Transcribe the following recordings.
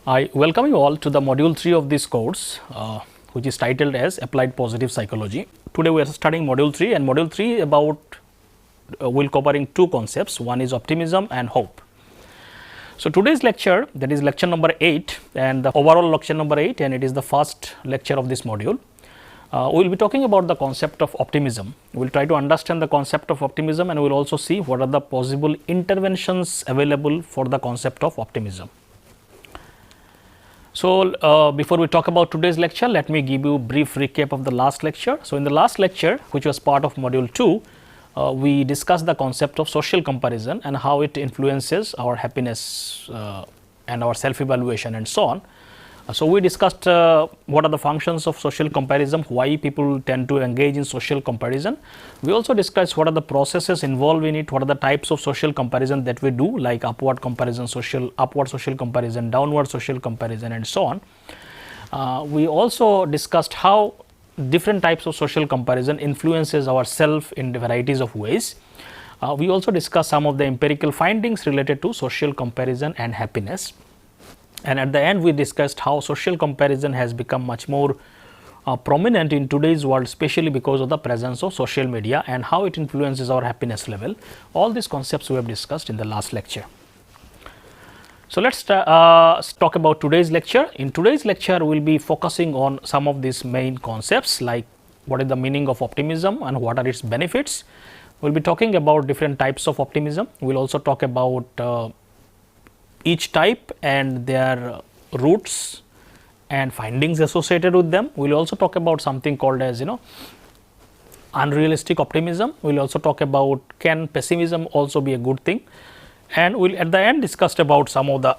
I welcome you all to the module 3 of this course, which is titled as Applied Positive Psychology. Today we are studying module 3, and module 3 about will covering two concepts. One is optimism and hope. So today's lecture, that is lecture number 8, and the overall lecture number 8, and it is the first lecture of this module. We will be talking about the concept of optimism. We will try to understand the concept of optimism, and we will also see what are the possible interventions available for the concept of optimism. So, before we talk about today's lecture, let me give you a brief recap of the last lecture. So, in the last lecture, which was part of module 2, we discussed the concept of social comparison and how it influences our happiness and our self-evaluation and so on. So, we discussed what are the functions of social comparison, why people tend to engage in social comparison. We also discussed what are the processes involved in it, what are the types of social comparison that we do, like upward social comparison, downward social comparison and so on. We also discussed how different types of social comparison influences our self in varieties of ways. We also discussed some of the empirical findings related to social comparison and happiness. And at the end, we discussed how social comparison has become much more prominent in today's world, especially because of the presence of social media and how it influences our happiness level. All these concepts we have discussed in the last lecture. So, let us talk about today's lecture. In today's lecture, we will be focusing on some of these main concepts, like what is the meaning of optimism and what are its benefits. We will be talking about different types of optimism. We will also talk about each type and their roots and findings associated with them. We will also talk about something called as unrealistic optimism. We will also talk about can pessimism also be a good thing, and we will at the end discuss about some of the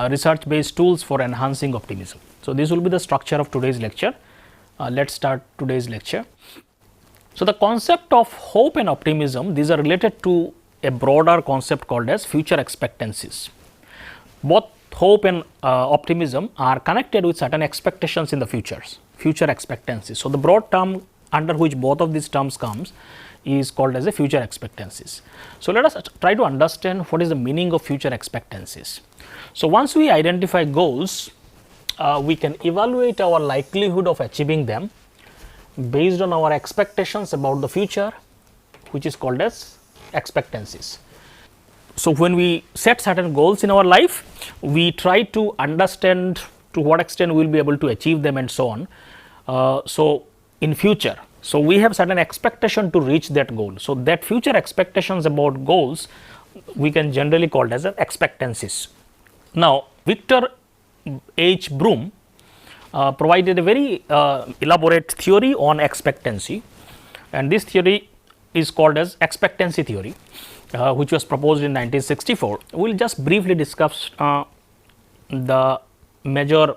research based tools for enhancing optimism. So, this will be the structure of today's lecture. Let us start today's lecture. So, the concept of hope and optimism, these are related to a broader concept called as future expectancies. Both hope and optimism are connected with certain expectations in the future expectancies. So, the broad term under which both of these terms comes is called as a future expectancies. So, let us try to understand what is the meaning of future expectancies. So, once we identify goals, we can evaluate our likelihood of achieving them based on our expectations about the future, which is called as expectancies. So, when we set certain goals in our life, we try to understand to what extent we will be able to achieve them and so on. So, in future, so we have certain expectation to reach that goal. So, that future expectations about goals we can generally call as expectancies. Now, Victor H. Broom provided a very elaborate theory on expectancy, and this theory is called as expectancy theory. Which was proposed in 1964. We will just briefly discuss the major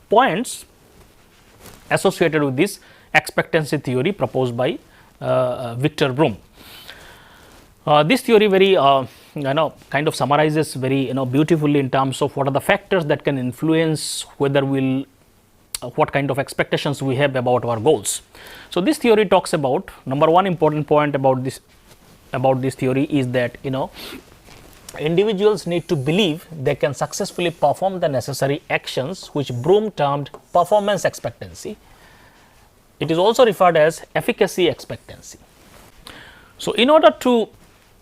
points associated with this expectancy theory proposed by Victor Broom. This theory very kind of summarizes very beautifully in terms of what are the factors that can influence whether what kind of expectations we have about our goals. So, this theory talks about number one important point about this theory is that individuals need to believe they can successfully perform the necessary actions, which Broom termed performance expectancy. It is also referred as efficacy expectancy. So, in order to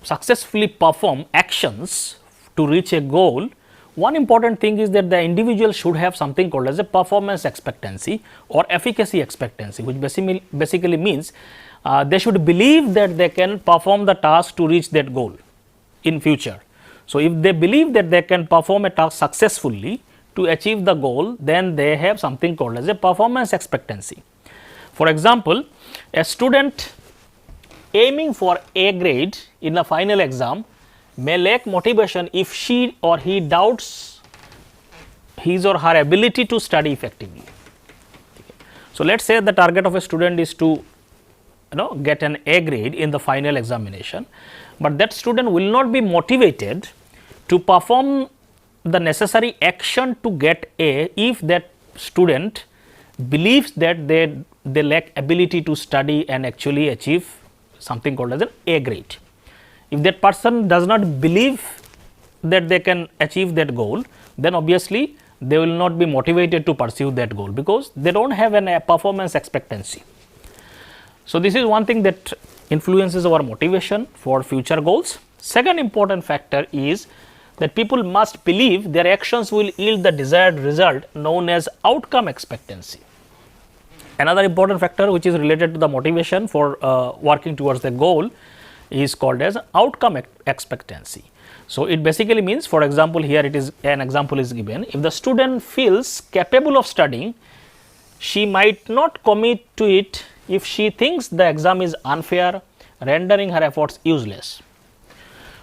successfully perform actions to reach a goal, one important thing is that the individual should have something called as a performance expectancy or efficacy expectancy, which basically means they should believe that they can perform the task to reach that goal in future. So, if they believe that they can perform a task successfully to achieve the goal, then they have something called as a performance expectancy. For example, a student aiming for A grade in the final exam may lack motivation if she or he doubts his or her ability to study effectively. So, let us say the target of a student is to get an A grade in the final examination, but that student will not be motivated to perform the necessary action to get A if that student believes that they lack ability to study and actually achieve something called as an A grade. If that person does not believe that they can achieve that goal, then obviously they will not be motivated to pursue that goal, because they do not have a performance expectancy. So, this is one thing that influences our motivation for future goals. Second important factor is that people must believe their actions will yield the desired result, known as outcome expectancy. Another important factor which is related to the motivation for working towards the goal is called as outcome expectancy. So, it basically means, for example, here it is an example is given. If the student feels capable of studying, she might not commit to it if she thinks the exam is unfair, rendering her efforts useless.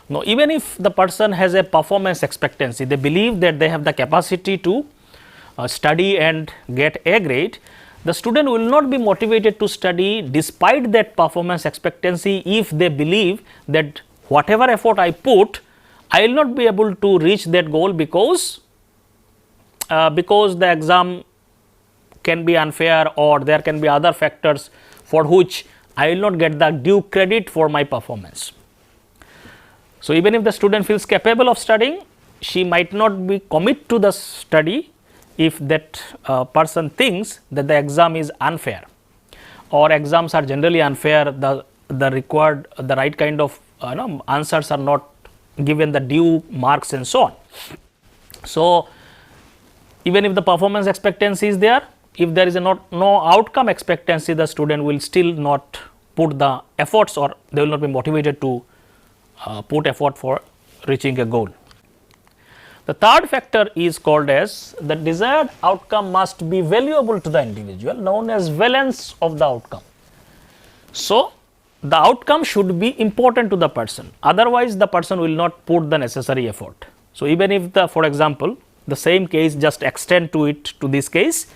Now, even if the person has a performance expectancy, they believe that they have the capacity to study and get A grade, the student will not be motivated to study despite that performance expectancy if they believe that whatever effort I put, I will not be able to reach that goal because the exam can be unfair, or there can be other factors for which I will not get the due credit for my performance. So, even if the student feels capable of studying, she might not be commit to the study if that person thinks that the exam is unfair, or exams are generally unfair, the right kind of answers are not given the due marks and so on. So, even if the performance expectancy is there, if there is no outcome expectancy, the student will still not put the efforts, or they will not be motivated to put effort for reaching a goal. The third factor is called as the desired outcome must be valuable to the individual, known as valence of the outcome. So, the outcome should be important to the person, otherwise the person will not put the necessary effort. So, even if for example, the same case just extend to this case.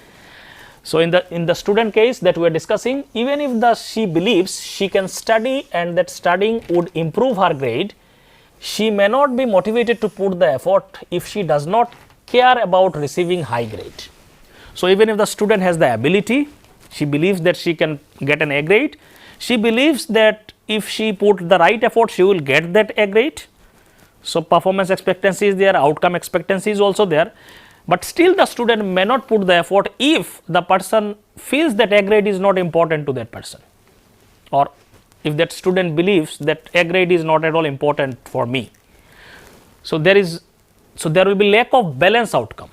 So, in the student case that we are discussing, even if she believes she can study and that studying would improve her grade, she may not be motivated to put the effort if she does not care about receiving high grade. So, even if the student has the ability, she believes that she can get an A grade, she believes that if she put the right effort, she will get that A grade. So, performance expectancy is there, outcome expectancy is also there, but still the student may not put the effort if the person feels that A grade is not important to that person, or if that student believes that A grade is not at all important for me. So, there will be lack of balance outcome.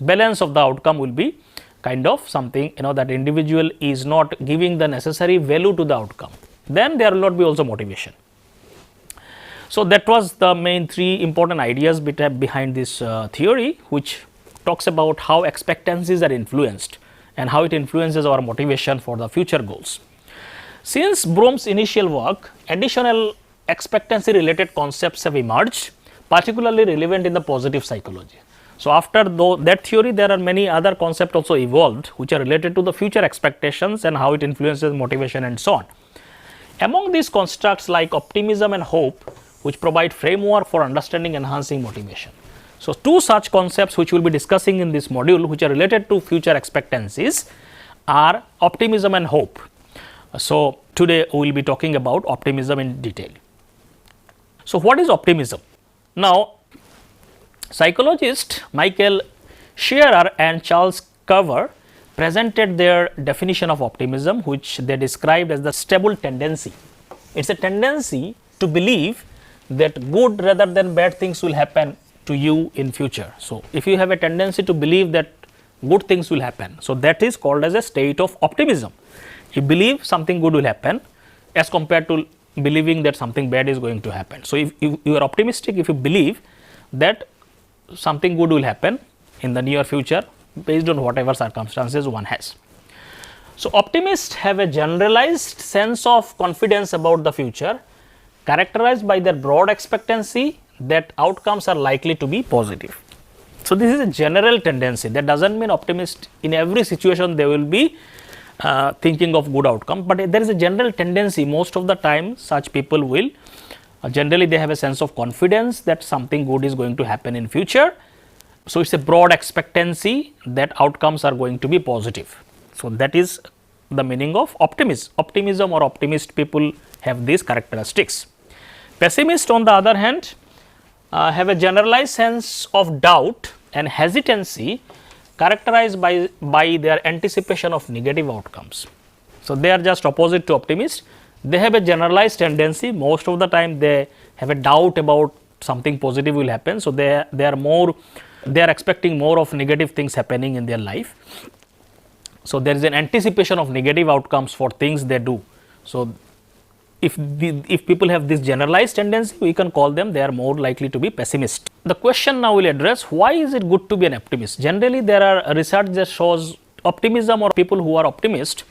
Balance of the outcome will be kind of something that individual is not giving the necessary value to the outcome, then there will not be also motivation. So, that was the main three important ideas behind this theory, which talks about how expectancies are influenced and how it influences our motivation for the future goals. Since Bloom's initial work, additional expectancy related concepts have emerged, particularly relevant in the positive psychology. So, after that theory, there are many other concepts also evolved, which are related to the future expectations and how it influences motivation and so on. Among these constructs like optimism and hope, which provide framework for understanding and enhancing motivation. So, two such concepts which we will be discussing in this module, which are related to future expectancies, are optimism and hope. So, today we will be talking about optimism in detail. So, what is optimism? Now, psychologists Michael Shearer and Charles Cover presented their definition of optimism, which they described as the stable tendency. It is a tendency to believe that good rather than bad things will happen to you in future. So, if you have a tendency to believe that good things will happen, so that is called as a state of optimism. You believe something good will happen as compared to believing that something bad is going to happen. So, if you are optimistic, if you believe that something good will happen in the near future based on whatever circumstances one has. So, optimists have a generalized sense of confidence about the future, characterized by their broad expectancy that outcomes are likely to be positive. So, this is a general tendency. That does not mean optimist in every situation they will be thinking of good outcome, but there is a general tendency. Most of the time such people will generally they have a sense of confidence that something good is going to happen in future. So, it is a broad expectancy that outcomes are going to be positive. So, that is the meaning of optimism. Optimism or optimist people have these characteristics. Pessimists on the other hand have a generalized sense of doubt and hesitancy characterized by their anticipation of negative outcomes. So, they are just opposite to optimist. They have a generalized tendency, most of the time they have a doubt about something positive will happen. So, they are expecting more of negative things happening in their life. So, there is an anticipation of negative outcomes for things they do. So, if people have this generalized tendency, we can call them, they are more likely to be pessimist. The question now will address, why is it good to be an optimist? Generally, there are research that shows optimism, or people who are optimist,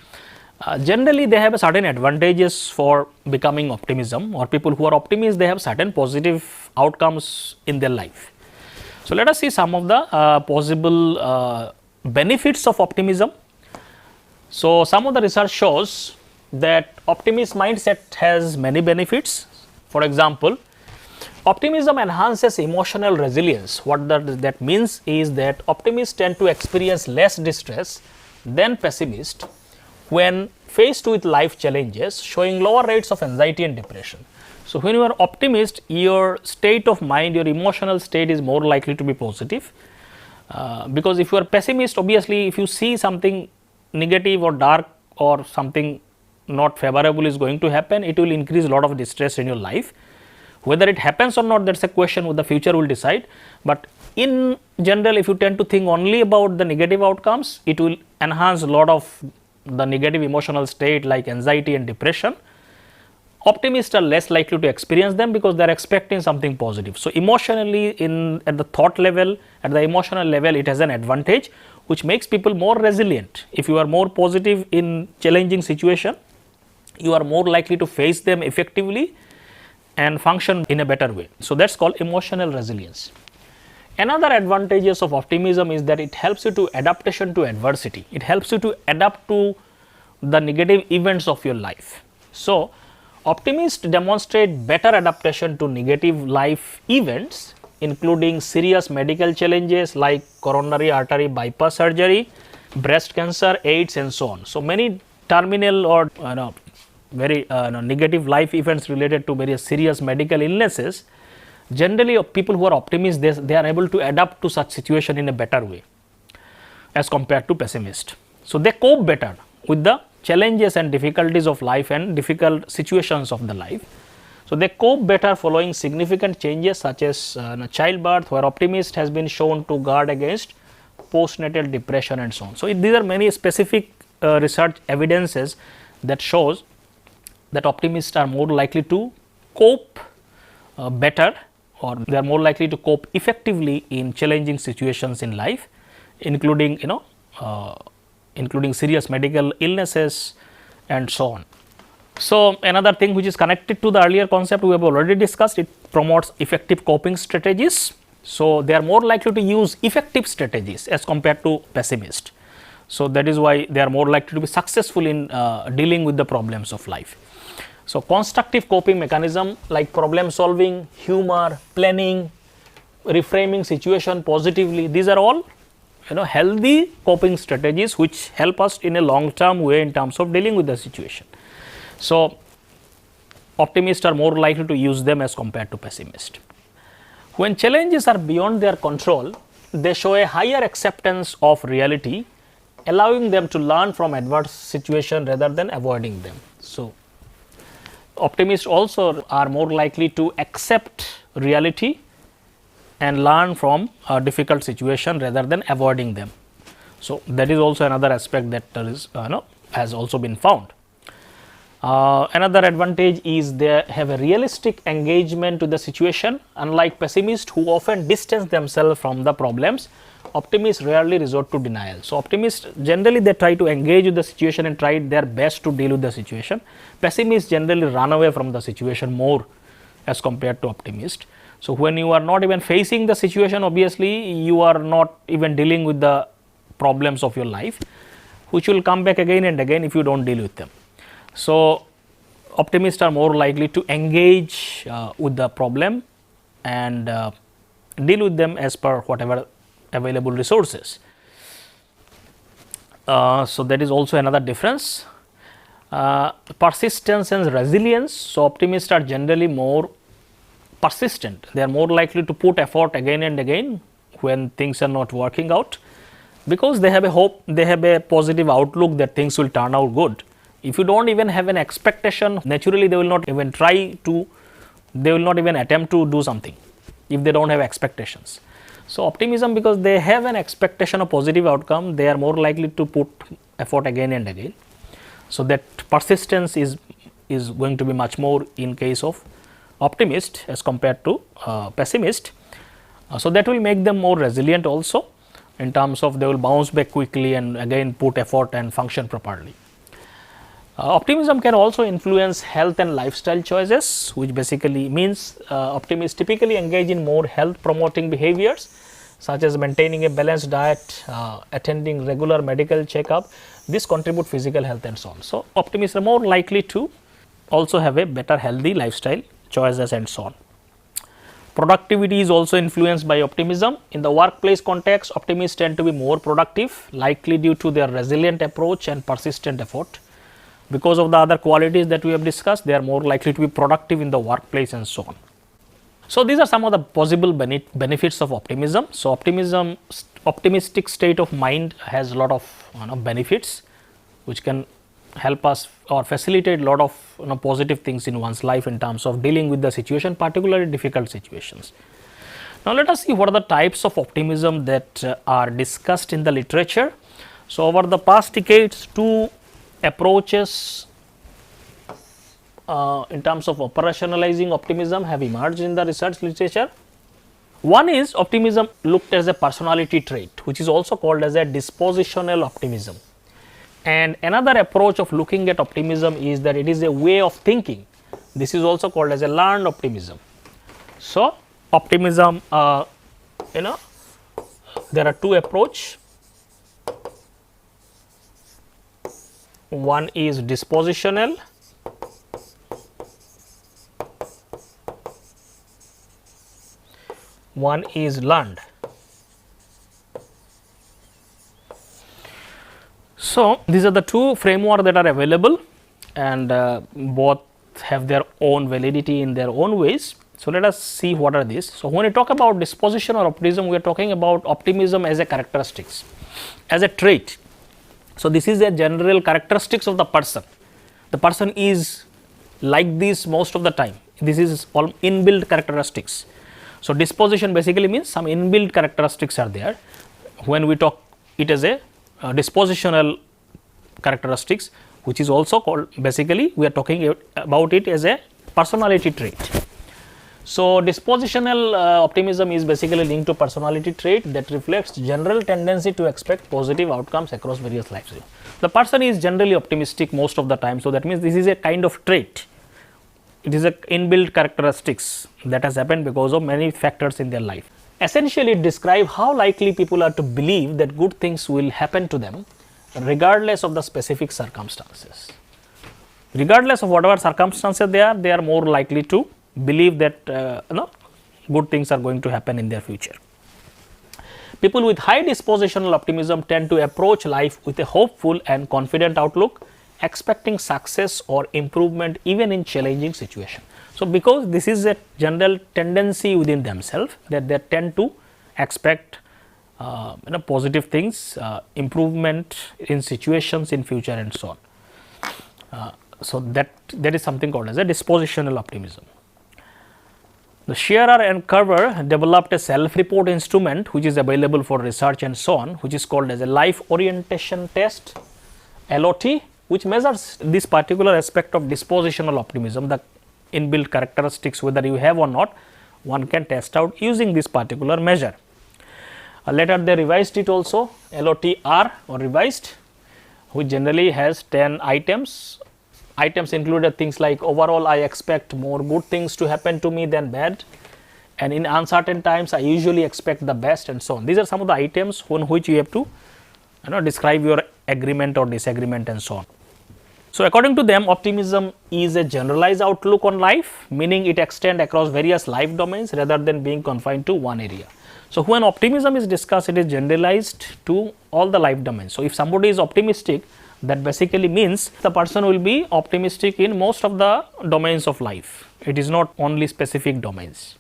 generally they have a certain advantages for becoming optimism, or people who are optimists, they have certain positive outcomes in their life. So, let us see some of the possible benefits of optimism. So, some of the research shows that optimist mindset has many benefits. For example, optimism enhances emotional resilience. What that means is that optimists tend to experience less distress than pessimists when faced with life challenges, showing lower rates of anxiety and depression. So, when you are optimist, your state of mind, your emotional state is more likely to be positive, because if you are pessimist, obviously if you see something negative or dark or something not favorable is going to happen, it will increase a lot of distress in your life. Whether it happens or not, that is a question what the future will decide, but in general, if you tend to think only about the negative outcomes, it will enhance a lot of the negative emotional state like anxiety and depression. Optimists are less likely to experience them because they are expecting something positive. So, emotionally at the thought level, at the emotional level, it has an advantage which makes people more resilient. If you are more positive in challenging situation, you are more likely to face them effectively and function in a better way. So, that is called emotional resilience. Another advantages of optimism is that it helps you to adaptation to adversity. It helps you to adapt to the negative events of your life. So, optimists demonstrate better adaptation to negative life events, including serious medical challenges like coronary artery bypass surgery, breast cancer, AIDS and so on. So, many terminal or very negative life events related to various serious medical illnesses, generally people who are optimists, they are able to adapt to such situation in a better way as compared to pessimists. So, they cope better with the challenges and difficulties of life and difficult situations of the life. So, they cope better following significant changes such as childbirth, where optimist has been shown to guard against postnatal depression and so on. So, these are many specific research evidences that shows that optimists are more likely to cope better, or they are more likely to cope effectively in challenging situations in life, including including serious medical illnesses and so on. So, another thing which is connected to the earlier concept we have already discussed, it promotes effective coping strategies. So, they are more likely to use effective strategies as compared to pessimists. So, that is why they are more likely to be successful in dealing with the problems of life. So, constructive coping mechanism like problem solving, humor, planning, reframing situation positively, these are all healthy coping strategies which help us in a long term way in terms of dealing with the situation. So, optimists are more likely to use them as compared to pessimists. When challenges are beyond their control, they show a higher acceptance of reality, allowing them to learn from adverse situation rather than avoiding them. So, optimists also are more likely to accept reality and learn from a difficult situation rather than avoiding them. So, that is also another aspect that has also been found. Another advantage is they have a realistic engagement to the situation. Unlike pessimists who often distance themselves from the problems, optimists rarely resort to denial. So, optimists generally they try to engage with the situation and try their best to deal with the situation. Pessimists generally run away from the situation more as compared to optimists. So, when you are not even facing the situation, obviously you are not even dealing with the problems of your life, which will come back again and again if you do not deal with them. So, optimists are more likely to engage with the problem and deal with them as per whatever available resources. So, that is also another difference. Persistence and resilience. So, optimists are generally more persistent, they are more likely to put effort again and again when things are not working out, because they have a hope, they have a positive outlook that things will turn out good. If you don't even have an expectation, naturally they will not even they will not even attempt to do something if they don't have expectations. So, optimism, because they have an expectation of positive outcome, they are more likely to put effort again and again. So, that persistence is going to be much more in case of optimist as compared to pessimist. So, that will make them more resilient also, in terms of they will bounce back quickly and again put effort and function properly. Optimism can also influence health and lifestyle choices, which basically means optimists typically engage in more health promoting behaviors, such as maintaining a balanced diet, attending regular medical checkup. This contribute physical health and so on. So, optimists are more likely to also have a better healthy lifestyle choices and so on. Productivity is also influenced by optimism. In the workplace context, optimists tend to be more productive, likely due to their resilient approach and persistent effort. Because of the other qualities that we have discussed, they are more likely to be productive in the workplace and so on. So, these are some of the possible benefits of optimism. So, optimistic state of mind has a lot of benefits, which can help us or facilitate a lot of positive things in one's life in terms of dealing with the situation, particularly difficult situations. Now, let us see what are the types of optimism that are discussed in the literature. So, over the past decades, two approaches in terms of operationalizing optimism have emerged in the research literature. One is optimism looked as a personality trait, which is also called as a dispositional optimism. And another approach of looking at optimism is that it is a way of thinking. This is also called as a learned optimism. So, optimism, there are two approaches. One is dispositional, one is learned. So, these are the two frameworks that are available, and both have their own validity in their own ways. So, let us see what are these. So, when we talk about dispositional optimism, we are talking about optimism as a characteristics, as a trait. So, this is a general characteristics of the person. The person is like this most of the time. This is all inbuilt characteristics. So, disposition basically means some inbuilt characteristics are there. When we talk it as a dispositional characteristics, which is also called, basically we are talking about it as a personality trait. So, dispositional optimism is basically linked to personality trait that reflects general tendency to expect positive outcomes across various lives. The person is generally optimistic most of the time. So, that means this is a kind of trait. It is a inbuilt characteristics that has happened because of many factors in their life. Essentially, it describes how likely people are to believe that good things will happen to them regardless of the specific circumstances. Regardless of whatever circumstances they are more likely to believe that good things are going to happen in their future. People with high dispositional optimism tend to approach life with a hopeful and confident outlook, expecting success or improvement even in challenging situations. So, because this is a general tendency within themselves that they tend to expect positive things, improvement in situations in future and so on. So, that is something called as a dispositional optimism. The Shearer and Carver developed a self-report instrument which is available for research and so on, which is called as a life orientation test, LOT, which measures this particular aspect of dispositional optimism, the inbuilt characteristics whether you have or not, one can test out using this particular measure. Later they revised it also, LOT-R or revised, which generally has 10 items. Items included things like overall I expect more good things to happen to me than bad, and in uncertain times I usually expect the best and so on. These are some of the items on which you have to describe your agreement or disagreement and so on. So, according to them, optimism is a generalized outlook on life, meaning it extends across various life domains rather than being confined to one area. So, when optimism is discussed, it is generalized to all the life domains. So, if somebody is optimistic, that basically means the person will be optimistic in most of the domains of life. It is not only specific domains.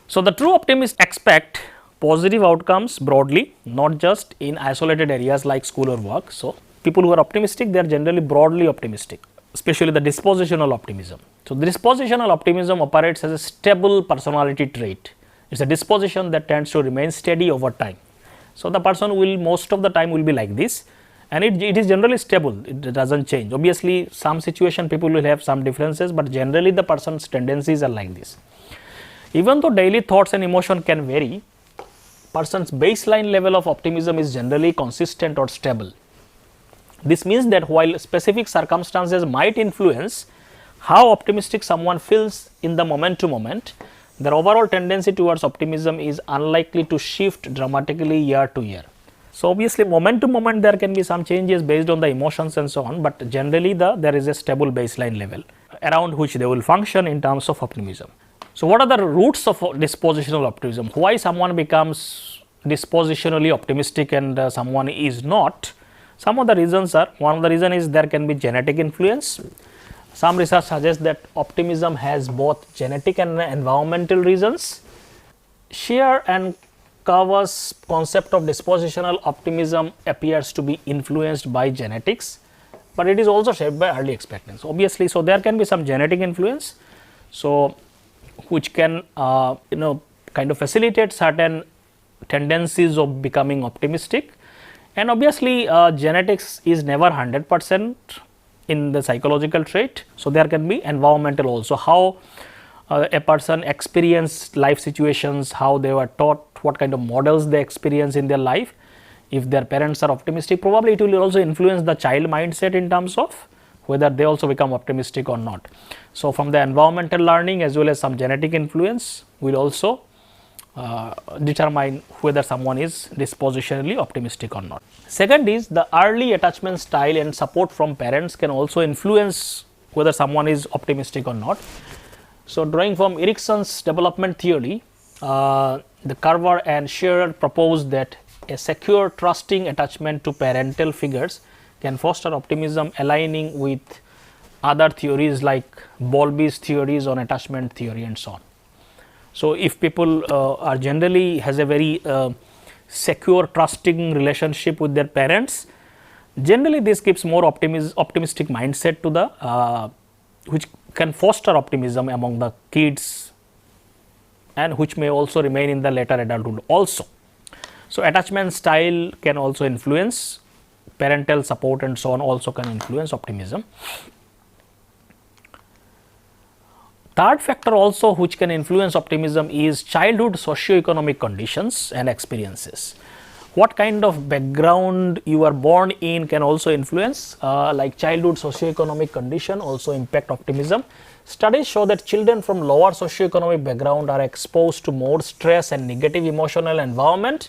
So, the true optimists expect positive outcomes broadly, not just in isolated areas like school or work. So, people who are optimistic, they are generally broadly optimistic, especially the dispositional optimism. So, dispositional optimism operates as a stable personality trait. It is a disposition that tends to remain steady over time. So, the person will most of the time will be like this, and it is generally stable, it does not change. Obviously, some situation people will have some differences, but generally the person's tendencies are like this. Even though daily thoughts and emotion can vary, person's baseline level of optimism is generally consistent or stable. This means that while specific circumstances might influence how optimistic someone feels in the moment to moment, their overall tendency towards optimism is unlikely to shift dramatically year to year. So, obviously, moment to moment there can be some changes based on the emotions and so on, but generally there is a stable baseline level around which they will function in terms of optimism. So, what are the roots of dispositional optimism? Why someone becomes dispositionally optimistic and someone is not? Some of the reasons are, one of the reason is there can be genetic influence. Some research suggests that optimism has both genetic and environmental reasons. Shear and Carver's concept of dispositional optimism appears to be influenced by genetics, but it is also shaped by early expectancies. Obviously, so there can be some genetic influence, so which can kind of facilitate certain tendencies of becoming optimistic. And obviously, genetics is never 100% in the psychological trait. So, there can be environmental also, how a person experienced life situations, how they were taught, what kind of models they experience in their life. If their parents are optimistic, probably it will also influence the child mindset in terms of whether they also become optimistic or not. So, from the environmental learning as well as some genetic influence will also determine whether someone is dispositionally optimistic or not. Second is the early attachment style and support from parents can also influence whether someone is optimistic or not. So, drawing from Erikson's development theory, the Carver and Shearer proposed that a secure trusting attachment to parental figures can foster optimism, aligning with other theories like Bowlby's theories on attachment theory and so on. So, if people are generally has a very secure trusting relationship with their parents, generally this gives more optimistic mindset to the which can foster optimism among the kids and which may also remain in the later adulthood also. So, attachment style can also influence parental support and so on, also can influence optimism. Third factor also which can influence optimism is childhood socio-economic conditions and experiences. What kind of background you are born in can also influence, like childhood socio-economic condition also impact optimism. Studies show that children from lower socio-economic background are exposed to more stress and negative emotional environment,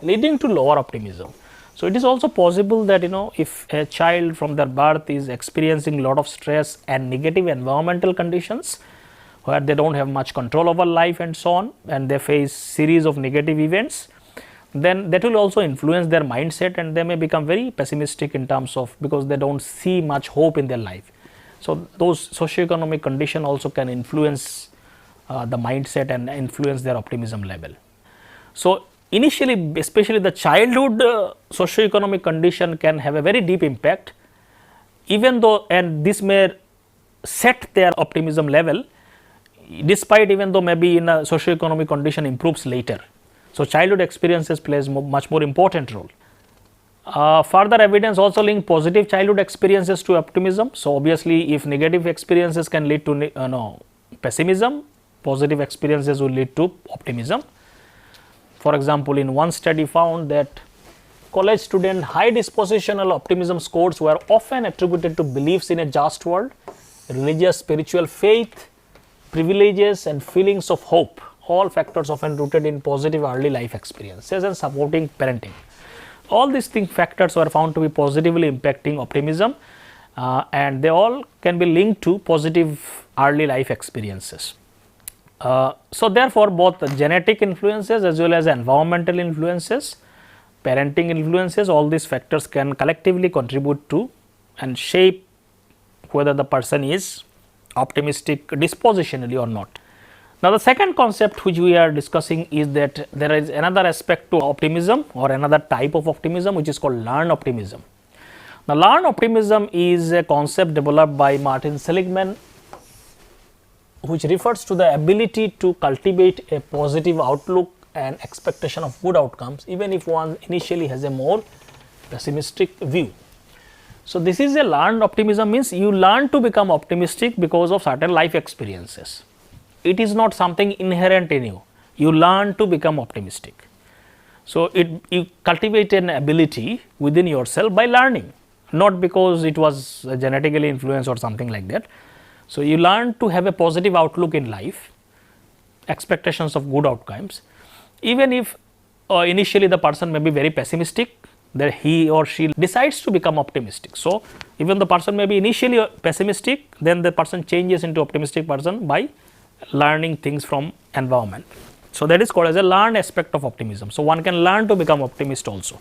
leading to lower optimism. So, it is also possible that if a child from their birth is experiencing lot of stress and negative environmental conditions, where they do not have much control over life and so on, and they face series of negative events, then that will also influence their mindset and they may become very pessimistic in terms of, because they do not see much hope in their life. So, those socio-economic condition also can influence the mindset and influence their optimism level. So, initially especially the childhood socio-economic condition can have a very deep impact, even though, and this may set their optimism level despite, even though maybe in a socio-economic condition improves later. So, childhood experiences plays much more important role. Further evidence also link positive childhood experiences to optimism. So, obviously, if negative experiences can lead to pessimism, positive experiences will lead to optimism. For example, in one study found that college student high dispositional optimism scores were often attributed to beliefs in a just world, religious spiritual faith, privileges and feelings of hope, all factors often rooted in positive early life experiences and supporting parenting. All these factors were found to be positively impacting optimism, and they all can be linked to positive early life experiences. So, therefore, both the genetic influences as well as environmental influences, parenting influences, all these factors can collectively contribute to and shape whether the person is optimistic dispositionally or not. Now, the second concept which we are discussing is that there is another aspect to optimism or another type of optimism which is called learned optimism. Now, learned optimism is a concept developed by Martin Seligman, which refers to the ability to cultivate a positive outlook and expectation of good outcomes even if one initially has a more pessimistic view. So, this is a learned optimism, means you learn to become optimistic because of certain life experiences. It is not something inherent in you, you learn to become optimistic. So, you cultivate an ability within yourself by learning, not because it was genetically influenced or something like that. So, you learn to have a positive outlook in life, expectations of good outcomes, even if initially the person may be very pessimistic, that he or she decides to become optimistic. So, even the person may be initially pessimistic, then the person changes into optimistic person by learning things from environment. So, that is called as a learned aspect of optimism. So, one can learn to become optimist also.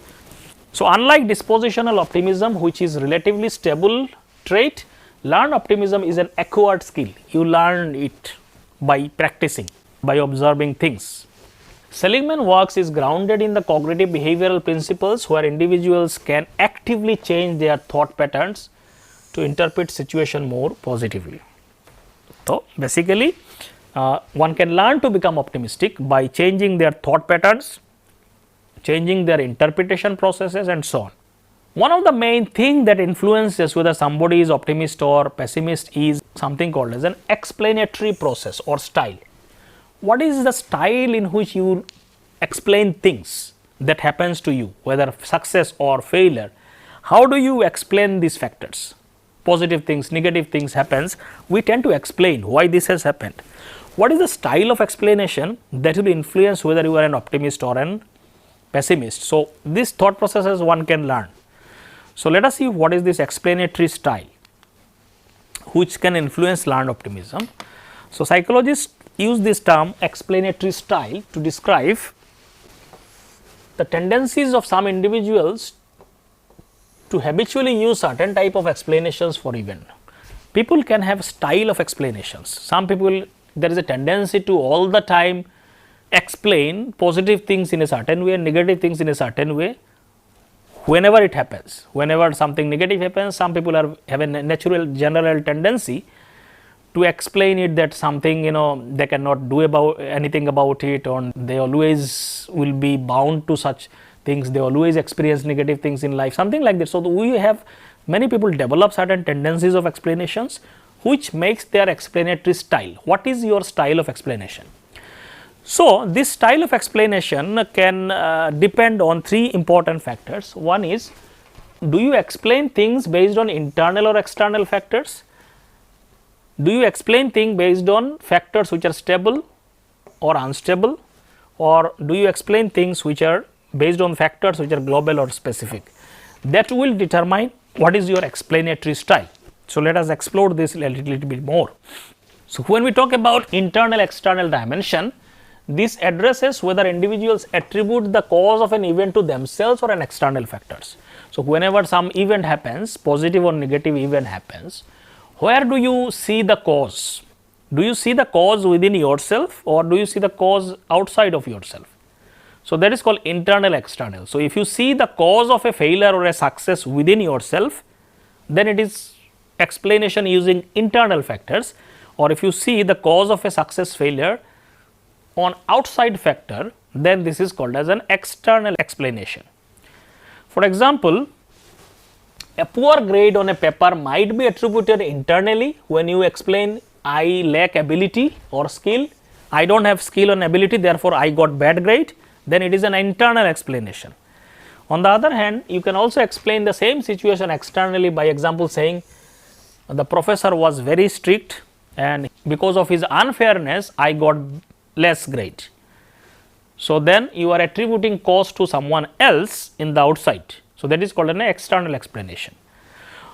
So, unlike dispositional optimism, which is relatively stable trait, learned optimism is an acquired skill. You learn it by practicing, by observing things. Seligman works is grounded in the cognitive behavioral principles where individuals can actively change their thought patterns to interpret situation more positively. So, basically one can learn to become optimistic by changing their thought patterns, changing their interpretation processes and so on. One of the main things that influences whether somebody is optimist or pessimist is something called as an explanatory process or style. What is the style in which you explain things that happens to you, whether success or failure? How do you explain these factors? Positive things, negative things happens, we tend to explain why this has happened. What is the style of explanation that will influence whether you are an optimist or an pessimist? So, this thought processes one can learn. So, let us see what is this explanatory style which can influence learned optimism. So, psychologists use this term explanatory style to describe the tendencies of some individuals to habitually use certain type of explanations for event. People can have style of explanations. Some people, there is a tendency to all the time explain positive things in a certain way and negative things in a certain way whenever it happens. Whenever something negative happens, some people have a natural general tendency to explain it that something they cannot do about anything about it, or they always will be bound to such things, they always experience negative things in life, something like that. So, we have many people develop certain tendencies of explanations which makes their explanatory style. What is your style of explanation? So, this style of explanation can depend on three important factors. One is, do you explain things based on internal or external factors? Do you explain things based on factors which are stable or unstable, or do you explain things which are based on factors which are global or specific? That will determine what is your explanatory style. So, let us explore this a little bit more. So, when we talk about internal external dimension, this addresses whether individuals attribute the cause of an event to themselves or an external factors. So, whenever some event happens, positive or negative event happens, where do you see the cause? Do you see the cause within yourself, or do you see the cause outside of yourself? So, that is called internal external. So, if you see the cause of a failure or a success within yourself, then it is explanation using internal factors, or if you see the cause of a success failure on outside factor, then this is called as an external explanation. For example, a poor grade on a paper might be attributed internally when you explain I lack ability or skill, I do not have skill and ability, therefore, I got bad grade, then it is an internal explanation. On the other hand, you can also explain the same situation externally by example saying the professor was very strict and because of his unfairness I got less grade. So, then you are attributing cause to someone else in the outside. So, that is called an external explanation.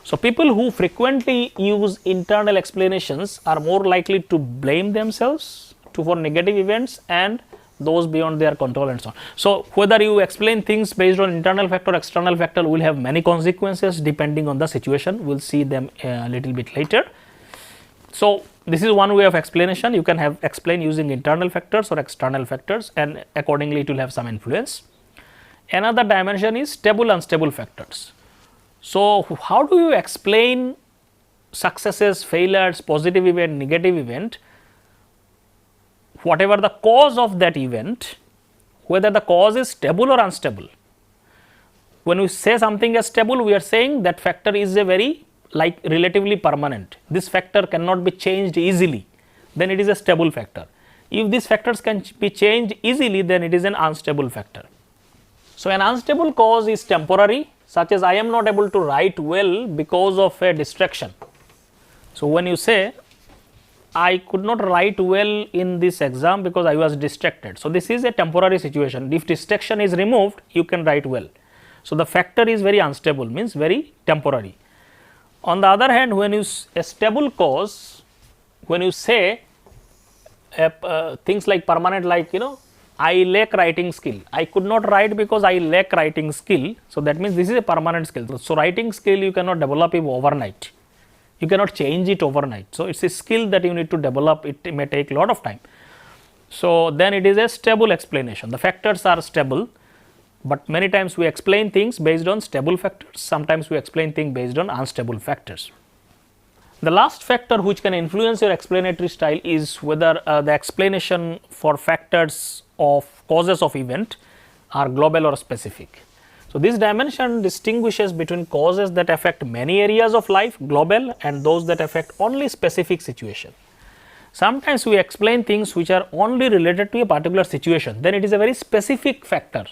So, people who frequently use internal explanations are more likely to blame themselves for negative events and those beyond their control and so on. So, whether you explain things based on internal factor or external factor will have many consequences depending on the situation, we will see them a little bit later. So, this is one way of explanation. You can have explain using internal factors or external factors, and accordingly it will have some influence. Another dimension is stable unstable factors. So, how do you explain successes, failures, positive event, negative event, whatever the cause of that event, whether the cause is stable or unstable. When we say something is stable, we are saying that factor is a very like relatively permanent. This factor cannot be changed easily, then it is a stable factor. If these factors can be changed easily, then it is an unstable factor. So, an unstable cause is temporary, such as I am not able to write well because of a distraction. So, when you say I could not write well in this exam because I was distracted. So, this is a temporary situation. If distraction is removed, you can write well. So, the factor is very unstable, means very temporary. On the other hand, when you a stable cause, when you say things like permanent, like I lack writing skill. I could not write because I lack writing skill. So, that means this is a permanent skill. So, writing skill you cannot develop it overnight. You cannot change it overnight. So, it is a skill that you need to develop, it may take a lot of time. So, then it is a stable explanation. The factors are stable, but many times we explain things based on stable factors, sometimes we explain things based on unstable factors. The last factor which can influence your explanatory style is whether the explanation for factors of causes of event are global or specific. So, this dimension distinguishes between causes that affect many areas of life, global, and those that affect only specific situation. Sometimes we explain things which are only related to a particular situation, then it is a very specific factor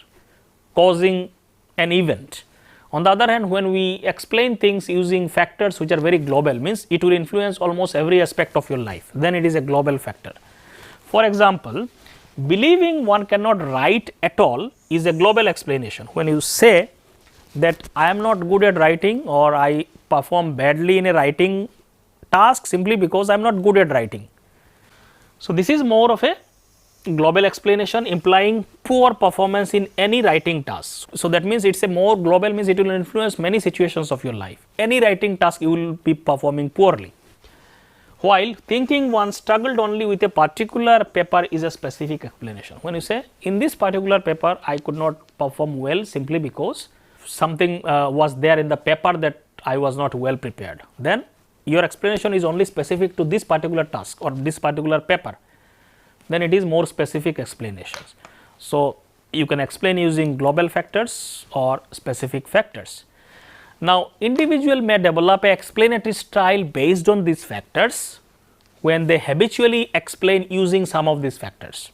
causing an event. On the other hand, when we explain things using factors which are very global, means it will influence almost every aspect of your life, then it is a global factor. For example, believing one cannot write at all is a global explanation. When you say that I am not good at writing or I perform badly in a writing task simply because I am not good at writing. So, this is more of a global explanation implying poor performance in any writing task. So, that means it is a more global, means it will influence many situations of your life. Any writing task you will be performing poorly. While thinking one struggled only with a particular paper is a specific explanation. When you say in this particular paper I could not perform well simply because something was there in the paper that I was not well prepared, then your explanation is only specific to this particular task or this particular paper, then it is more specific explanations. So, you can explain using global factors or specific factors. Now, individual may develop a explanatory style based on these factors when they habitually explain using some of these factors.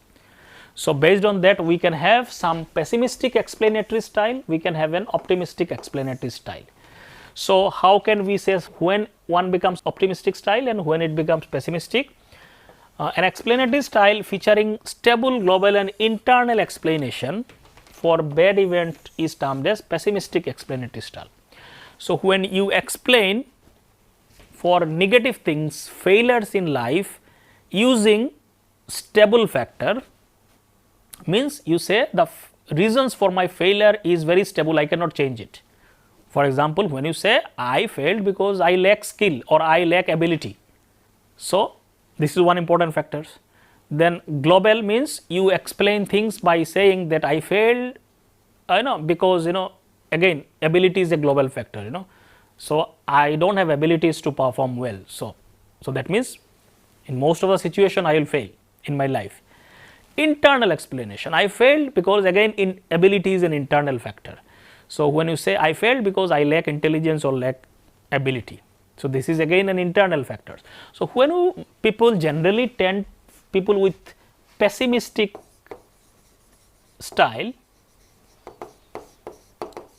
So, based on that we can have some pessimistic explanatory style, we can have an optimistic explanatory style. So, how can we say when one becomes optimistic style and when it becomes pessimistic? An explanatory style featuring stable global and internal explanation for bad event is termed as pessimistic explanatory style. So, when you explain for negative things, failures in life using stable factor, means you say the reasons for my failure is very stable, I cannot change it. For example, when you say I failed because I lack skill or I lack ability. So, this is one important factor. Then global means you explain things by saying that I failed because again ability is a global factor, So, I do not have abilities to perform well. So, that means in most of the situation I will fail in my life. Internal explanation, I failed because again in ability is an internal factor. So, when you say I failed because I lack intelligence or lack ability. So, this is again an internal factor. So, when people generally people with pessimistic style,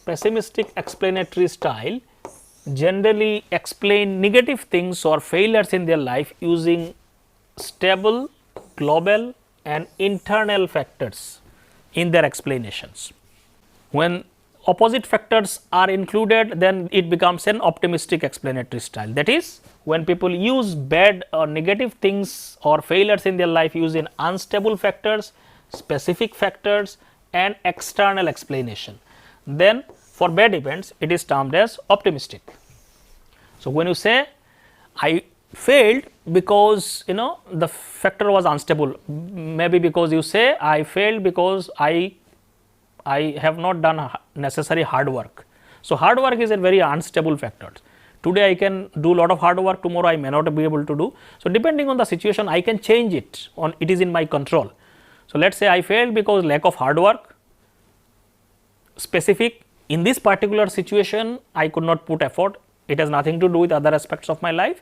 pessimistic explanatory style generally explain negative things or failures in their life using stable, global and internal factors in their explanations. When opposite factors are included, then it becomes an optimistic explanatory style. That is, when people use bad or negative things or failures in their life using unstable factors, specific factors and external explanation, then for bad events it is termed as optimistic. So, when you say I failed because the factor was unstable, maybe because you say I failed because I have not done necessary hard work. So, hard work is a very unstable factor. Today I can do lot of hard work, tomorrow I may not be able to do. So, depending on the situation I can change it, it is in my control. So, let us say I failed because lack of hard work, specific in this particular situation I could not put effort, it has nothing to do with other aspects of my life.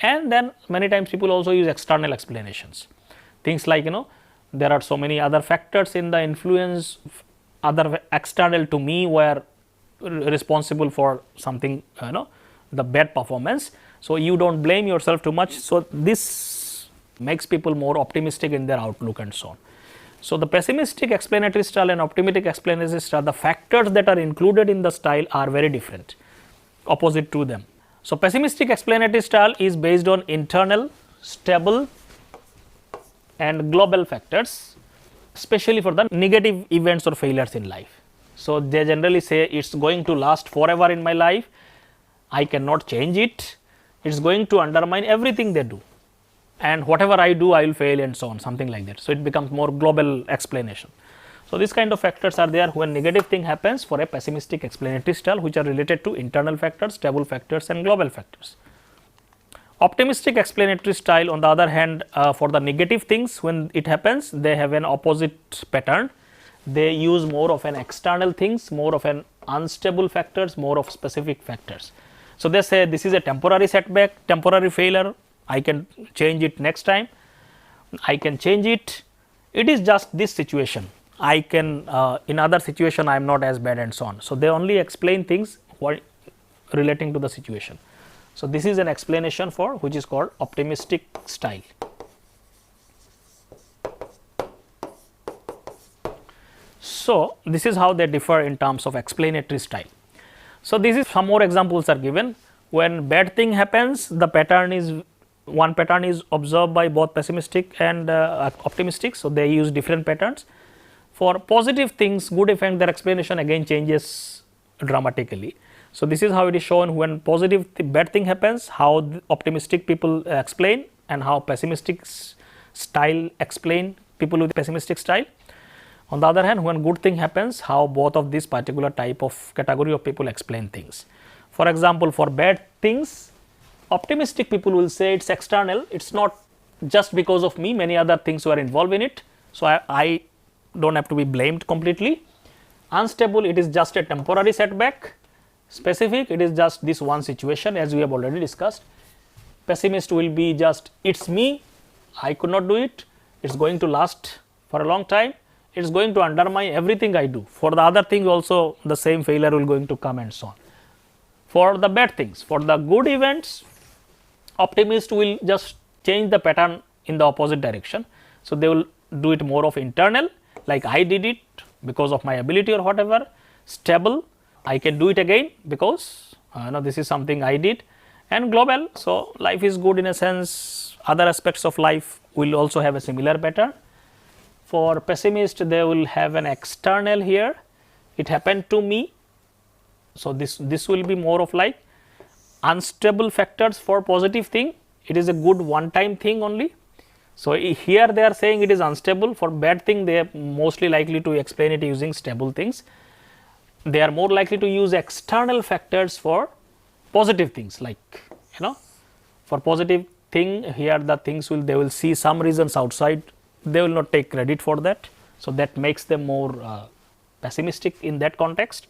And then many times people also use external explanations, things like there are so many other factors in the influence, other external to me were responsible for something, the bad performance. So, you do not blame yourself too much. So, this makes people more optimistic in their outlook and so on. So, the pessimistic explanatory style and optimistic explanatory style, the factors that are included in the style are very different, opposite to them. So, pessimistic explanatory style is based on internal, stable and global factors, especially for the negative events or failures in life. So, they generally say it is going to last forever in my life, I cannot change it, it is going to undermine everything they do, and whatever I do I will fail and so on, something like that. So, it becomes more global explanation. So, these kind of factors are there when negative thing happens for a pessimistic explanatory style, which are related to internal factors, stable factors and global factors. Optimistic explanatory style on the other hand, for the negative things when it happens, they have an opposite pattern. They use more of an external things, more of an unstable factors, more of specific factors. So, they say this is a temporary setback, temporary failure, I can change it next time, I can change it, it is just this situation, I can in other situation I am not as bad and so on. So, they only explain things relating to the situation. So, this is an explanation for which is called optimistic style. So, this is how they differ in terms of explanatory style. So, this is some more examples are given. When bad thing happens, the pattern is one pattern is observed by both pessimistic and optimistic. So, they use different patterns. For positive things, good effect, their explanation again changes dramatically. So, this is how it is shown when positive bad thing happens, how the optimistic people explain and how pessimistic style explain people with pessimistic style. On the other hand, when good thing happens, how both of this particular type of category of people explain things. For example, for bad things, optimistic people will say it is external, it is not just because of me, many other things were involved in it. So, I do not have to be blamed completely. Unstable, it is just a temporary setback. Specific, it is just this one situation as we have already discussed. Pessimist will be just it is me, I could not do it, it is going to last for a long time, it is going to undermine everything I do. For the other things also the same failure will going to come and so on. For the bad things, for the good events, optimist will just change the pattern in the opposite direction. So, they will do it more of internal, like I did it because of my ability or whatever. Stable, I can do it again because this is something I did, and global. So, life is good in a sense, other aspects of life will also have a similar pattern. For pessimist, they will have an external here, it happened to me. So, this will be more of like unstable factors. For positive thing, it is a good one time thing only. So, here they are saying it is unstable. For bad thing, they are mostly likely to explain it using stable things. They are more likely to use external factors for positive things, like for positive thing, here the things will, they will see some reasons outside, they will not take credit for that. So, that makes them more pessimistic in that context.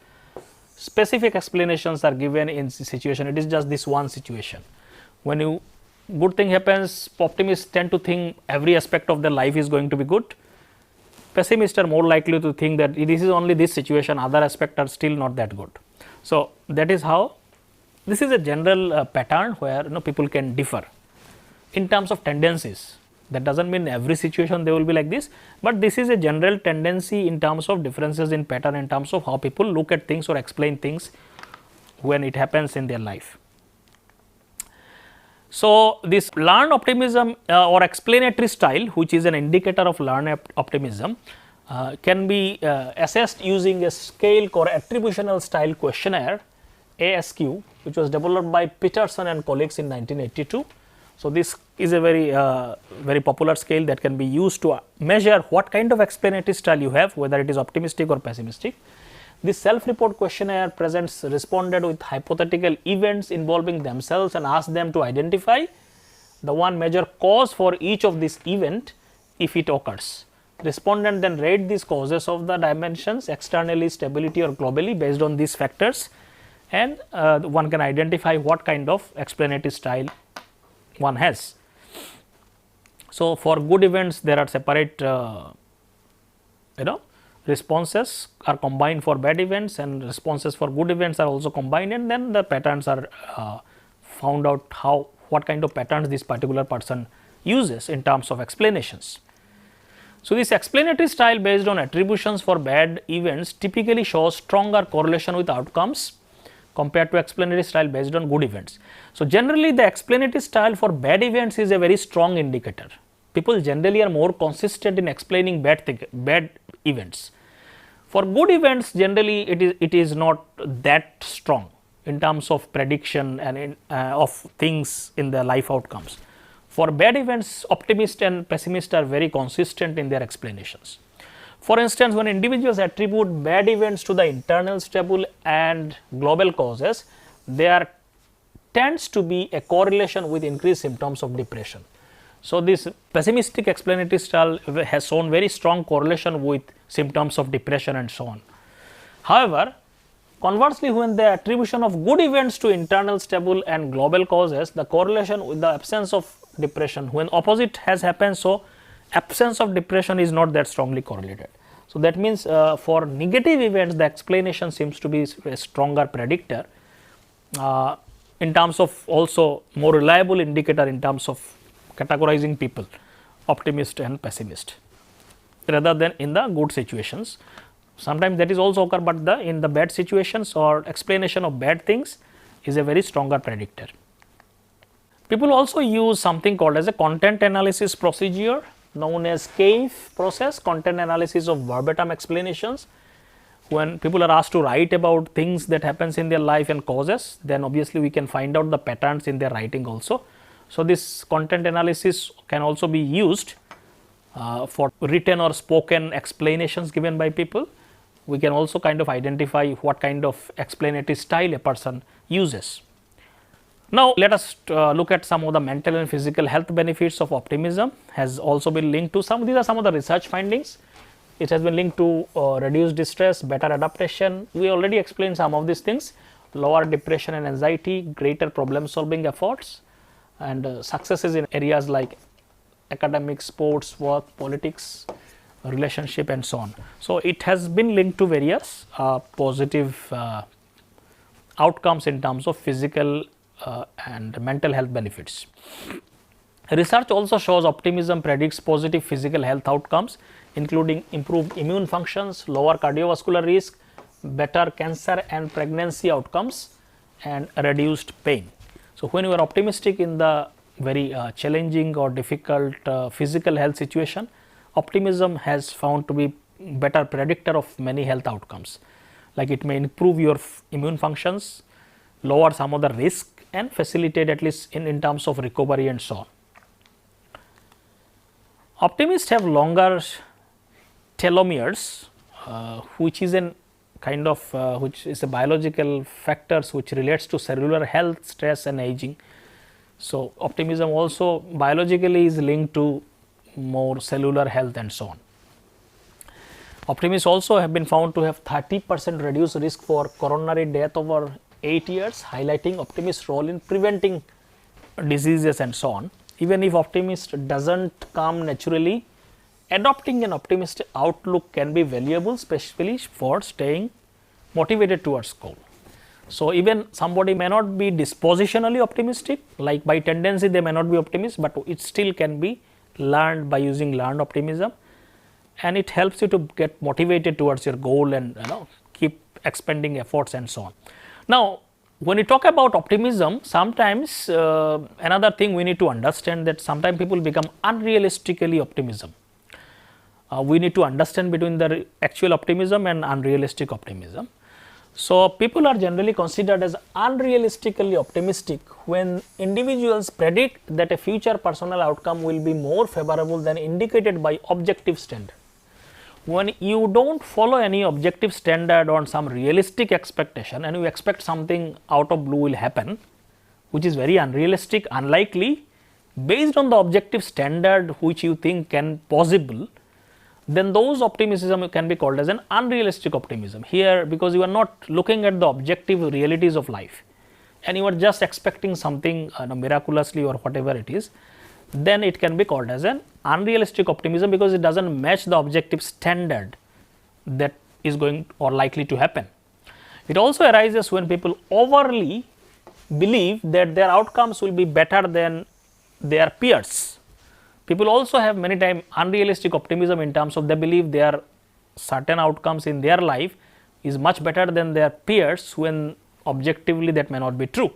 Specific explanations are given in situation, it is just this one situation. When you good thing happens, optimists tend to think every aspect of their life is going to be good. Pessimists are more likely to think that this is only this situation, other aspects are still not that good. So, that is how this is a general pattern where people can differ in terms of tendencies. That does not mean every situation they will be like this, but this is a general tendency in terms of differences in pattern, in terms of how people look at things or explain things when it happens in their life. So, this learned optimism or explanatory style, which is an indicator of learned optimism, can be assessed using a scale called attributional style questionnaire, ASQ, which was developed by Peterson and colleagues in 1982. So, this is a very popular scale that can be used to measure what kind of explanatory style you have, whether it is optimistic or pessimistic. This self-report questionnaire presents respondent with hypothetical events involving themselves and asks them to identify the one major cause for each of this event if it occurs. Respondent then rate these causes of the dimensions externally, stability or globally based on these factors, and one can identify what kind of explanatory style one has. So, for good events there are separate responses are combined for bad events, and responses for good events are also combined, and then the patterns are found out what kind of patterns this particular person uses in terms of explanations. So, this explanatory style based on attributions for bad events typically shows stronger correlation with outcomes compared to explanatory style based on good events. So, generally the explanatory style for bad events is a very strong indicator. People generally are more consistent in explaining bad events. For good events, generally it is not that strong in terms of prediction and of things in the life outcomes. For bad events, optimists and pessimists are very consistent in their explanations. For instance, when individuals attribute bad events to the internal, stable and global causes, there tends to be a correlation with increased symptoms of depression. So, this pessimistic explanatory style has shown very strong correlation with symptoms of depression and so on. However, conversely, when the attribution of good events to internal, stable and global causes, the correlation with the absence of depression, when opposite has happened, so absence of depression is not that strongly correlated. So, that means for negative events the explanation seems to be a stronger predictor in terms of also more reliable indicator in terms of categorizing people, optimist and pessimist, rather than in the good situations. Sometimes that is also occur, but in the bad situations or explanation of bad things is a very stronger predictor. People also use something called as a content analysis procedure known as CAVE process, content analysis of verbatim explanations. When people are asked to write about things that happens in their life and causes, then obviously we can find out the patterns in their writing also. So, this content analysis can also be used for written or spoken explanations given by people. We can also kind of identify what kind of explanatory style a person uses. Now, let us look at some of the mental and physical health benefits of optimism. Has also been linked to these are some of the research findings. It has been linked to reduced distress, better adaptation. We already explained some of these things: lower depression and anxiety, greater problem solving efforts, and successes in areas like academics, sports, work, politics, relationship and so on. So, it has been linked to various positive outcomes in terms of physical and mental health benefits. Research also shows optimism predicts positive physical health outcomes, including improved immune functions, lower cardiovascular risk, better cancer and pregnancy outcomes, and reduced pain. So, when you are optimistic in the very challenging or difficult physical health situation, optimism has found to be better predictor of many health outcomes, like it may improve your immune functions, lower some of the risk and facilitate at least in terms of recovery and so on. Optimists have longer telomeres, which is an kind of which is a biological factors which relates to cellular health, stress and aging. So, optimism also biologically is linked to more cellular health and so on. Optimists also have been found to have 30% reduced risk for coronary death over 8 years, highlighting optimists' role in preventing diseases and so on. Even if optimist does not come naturally, adopting an optimistic outlook can be valuable, especially for staying motivated towards goal. So, even somebody may not be dispositionally optimistic, like by tendency they may not be optimist, but it still can be learned by using learned optimism, and it helps you to get motivated towards your goal and keep expending efforts and so on. Now, when we talk about optimism, sometimes another thing we need to understand that sometimes people become unrealistically optimism. We need to understand between the actual optimism and unrealistic optimism. So, people are generally considered as unrealistically optimistic when individuals predict that a future personal outcome will be more favorable than indicated by objective standard. When you do not follow any objective standard on some realistic expectation and you expect something out of blue will happen, which is very unrealistic, unlikely, based on the objective standard which you think can possible, then those optimism can be called as an unrealistic optimism. Here, because you are not looking at the objective realities of life and you are just expecting something miraculously or whatever it is, then it can be called as an unrealistic optimism, because it does not match the objective standard that is going or likely to happen. It also arises when people overly believe that their outcomes will be better than their peers. People also have many times unrealistic optimism in terms of they believe their certain outcomes in their life is much better than their peers, when objectively that may not be true.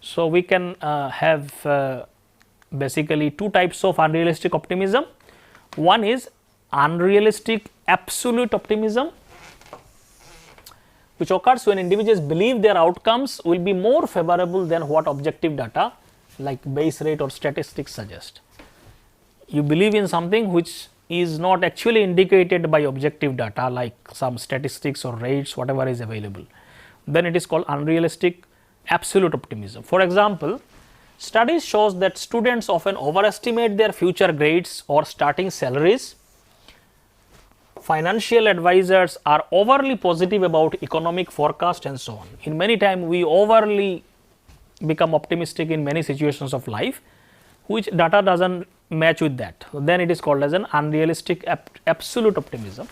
So, we can have basically two types of unrealistic optimism. One is unrealistic absolute optimism, which occurs when individuals believe their outcomes will be more favorable than what objective data like base rate or statistics suggest. You believe in something which is not actually indicated by objective data like some statistics or rates, whatever is available, then it is called unrealistic absolute optimism. For example, studies shows that students often overestimate their future grades or starting salaries. Financial advisors are overly positive about economic forecast and so on. In many times we overly become optimistic in many situations of life, which data does not match with that. Then it is called as an unrealistic absolute optimism.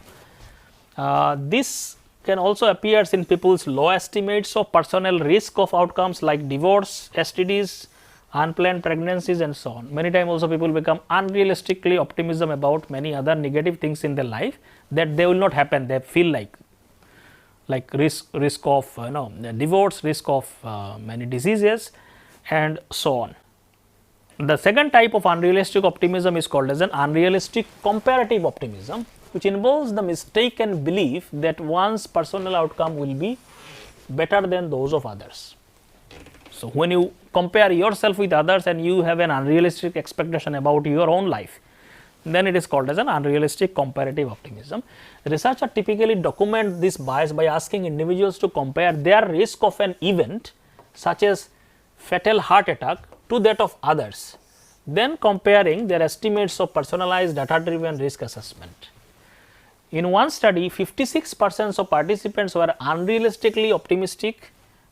This can also appears in people's low estimates of personal risk of outcomes like divorce, STDs, unplanned pregnancies and so on. Many times also people become unrealistically optimism about many other negative things in their life that they will not happen. They feel like risk of divorce, risk of many diseases and so on. The second type of unrealistic optimism is called as an unrealistic comparative optimism, which involves the mistaken belief that one's personal outcome will be better than those of others. So, when you compare yourself with others and you have an unrealistic expectation about your own life, then it is called as an unrealistic comparative optimism. Researchers typically document this bias by asking individuals to compare their risk of an event such as fatal heart attack to that of others, then comparing their estimates of personalized data driven risk assessment. In one study, 56% of participants were unrealistically optimistic,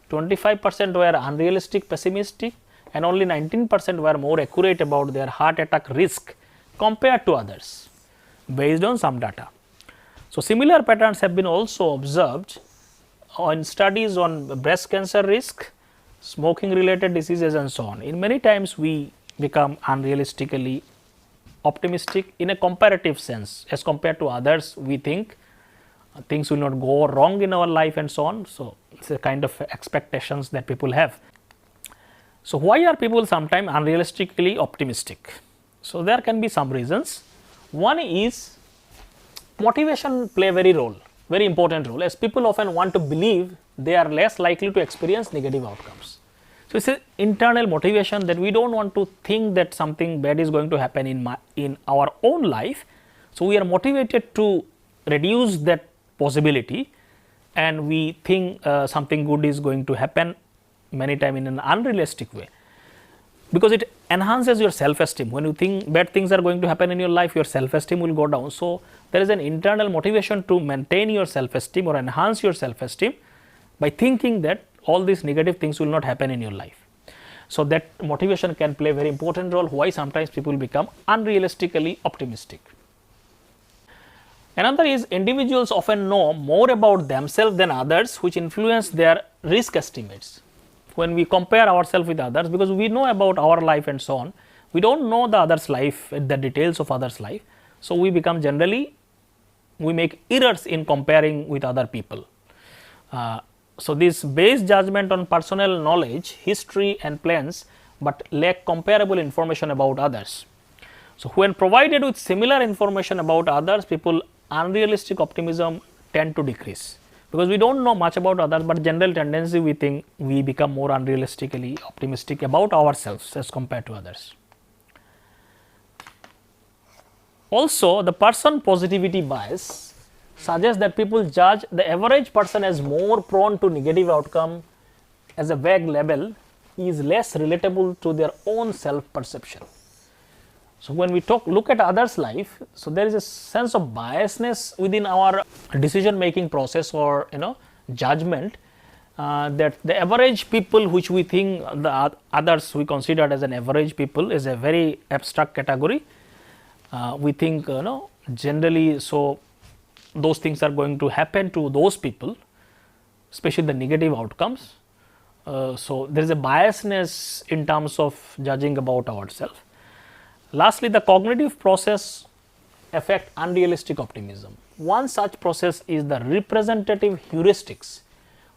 25% were unrealistic pessimistic and only 19% were more accurate about their heart attack risk compared to others based on some data. So, similar patterns have been also observed on studies on breast cancer risk, smoking related diseases and so on. In many times we become unrealistically optimistic in a comparative sense as compared to others. We think things will not go wrong in our life and so on. So, it is a kind of expectations that people have. So, why are people sometimes unrealistically optimistic? So, there can be some reasons. One is motivation play very important role, as people often want to believe they are less likely to experience negative outcomes. So, it is an internal motivation that we do not want to think that something bad is going to happen in our own life. So, we are motivated to reduce that possibility and we think something good is going to happen many times in an unrealistic way, because it enhances your self esteem. When you think bad things are going to happen in your life, your self esteem will go down. So, there is an internal motivation to maintain your self esteem or enhance your self esteem by thinking that all these negative things will not happen in your life. So, that motivation can play a very important role why sometimes people become unrealistically optimistic. Another is individuals often know more about themselves than others, which influence their risk estimates. When we compare ourselves with others, because we know about our life and so on, we do not know the other's life, the details of others' life. So, we become generally, we make errors in comparing with other people. So, this base judgment on personal knowledge, history and plans, but lack comparable information about others. So, when provided with similar information about others, people unrealistic optimism tend to decrease. because we do not know much about others, but general tendency we think we become more unrealistically optimistic about ourselves as compared to others. Also, the person positivity bias suggests that people judge the average person as more prone to negative outcome as a vague label is less relatable to their own self perception. So, when we look at others' life, so there is a sense of biasness within our decision making process or judgment, that the average people which we think the others we considered as an average people is a very abstract category. We think generally, so those things are going to happen to those people, especially the negative outcomes. So, there is a biasness in terms of judging about ourselves. Lastly, the cognitive process affect unrealistic optimism. One such process is the representative heuristics,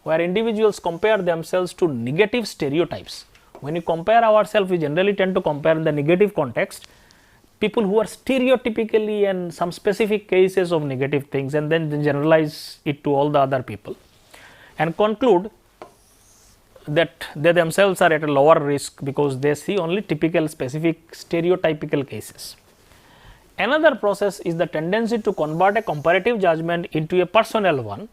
where individuals compare themselves to negative stereotypes. When you compare ourselves, we generally tend to compare in the negative context people who are stereotypically and some specific cases of negative things, and then generalize it to all the other people and conclude that they themselves are at a lower risk because they see only typical specific stereotypical cases. Another process is the tendency to convert a comparative judgment into a personal one,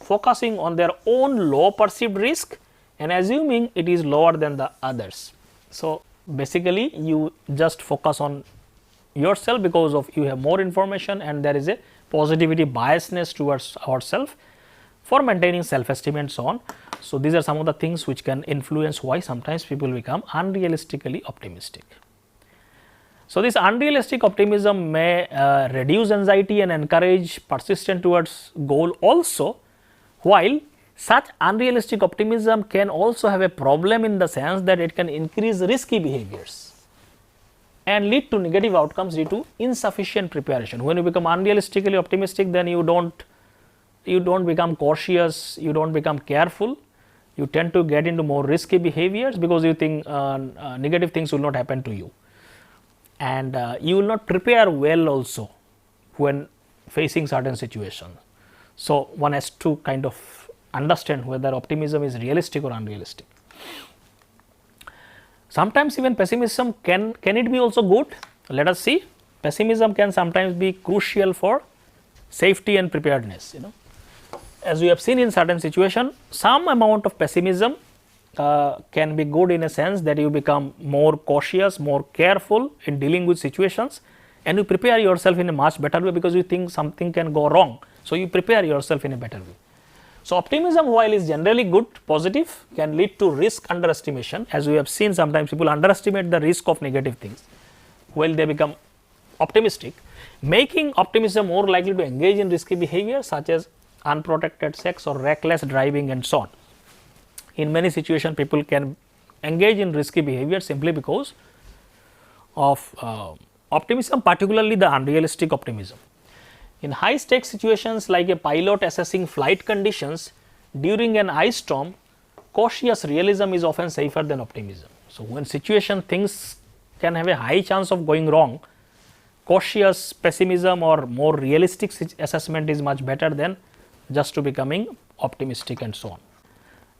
focusing on their own low perceived risk and assuming it is lower than the others. So, basically you just focus on yourself because of you have more information, and there is a positivity biasness towards ourselves for maintaining self esteem and so on. So, these are some of the things which can influence why sometimes people become unrealistically optimistic. So, this unrealistic optimism may reduce anxiety and encourage persistence towards goal also, while such unrealistic optimism can also have a problem in the sense that it can increase risky behaviors and lead to negative outcomes due to insufficient preparation. When you become unrealistically optimistic, then you don't become cautious, you don't become careful, you tend to get into more risky behaviors because you think negative things will not happen to you, and you will not prepare well also when facing certain situations. So, one has to kind of understand whether optimism is realistic or unrealistic. Sometimes even pessimism can it be also good? Let us see. Pessimism can sometimes be crucial for safety and preparedness. As we have seen in certain situation, some amount of pessimism can be good in a sense that you become more cautious, more careful in dealing with situations, and you prepare yourself in a much better way because you think something can go wrong. So, you prepare yourself in a better way. So, optimism, while is generally good, positive, can lead to risk underestimation. As we have seen, sometimes people underestimate the risk of negative things while they become optimistic, making optimism more likely to engage in risky behavior such as unprotected sex or reckless driving and so on. In many situations, people can engage in risky behavior simply because of optimism, particularly the unrealistic optimism. In high stakes situations like a pilot assessing flight conditions during an ice storm, cautious realism is often safer than optimism. So, when situation things can have a high chance of going wrong, cautious pessimism or more realistic assessment is much better than just to becoming optimistic and so on.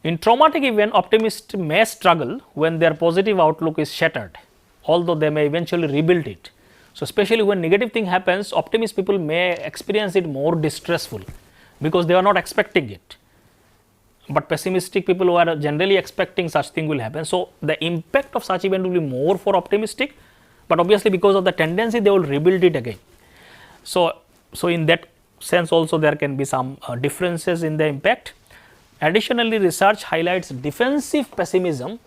In traumatic event, optimists may struggle when their positive outlook is shattered, although they may eventually rebuild it. So, especially when negative thing happens, optimist people may experience it more distressful because they are not expecting it, but pessimistic people who are generally expecting such thing will happen. So, the impact of such event will be more for optimistic, but obviously because of the tendency they will rebuild it again. So, in that sense also there can be some differences in the impact. Additionally, research highlights defensive pessimism,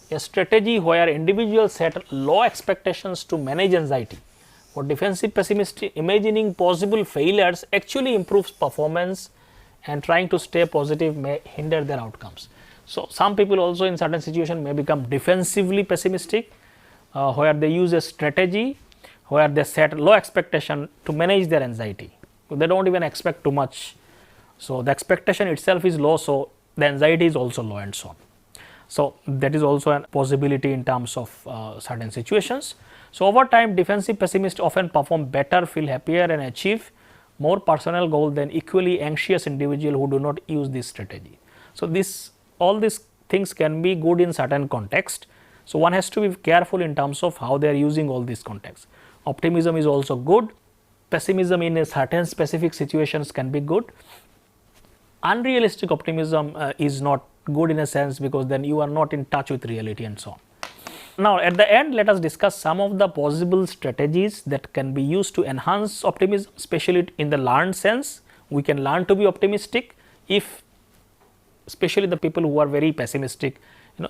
a strategy where individuals set low expectations to manage anxiety. For defensive pessimists, imagining possible failures actually improves performance, and trying to stay positive may hinder their outcomes. So, some people also in certain situations may become defensively pessimistic, where they use a strategy where they set low expectation to manage their anxiety. They do not even expect too much. So, the expectation itself is low, so the anxiety is also low and so on. So, that is also a possibility in terms of certain situations. So, over time defensive pessimists often perform better, feel happier and achieve more personal goal than equally anxious individual who do not use this strategy. So, all these things can be good in certain context. So, one has to be careful in terms of how they are using all these contexts. Optimism is also good, pessimism in a certain specific situations can be good. Unrealistic optimism is not good in a sense, because then you are not in touch with reality and so on. Now, at the end, let us discuss some of the possible strategies that can be used to enhance optimism, especially in the learned sense. We can learn to be optimistic if, especially the people who are very pessimistic,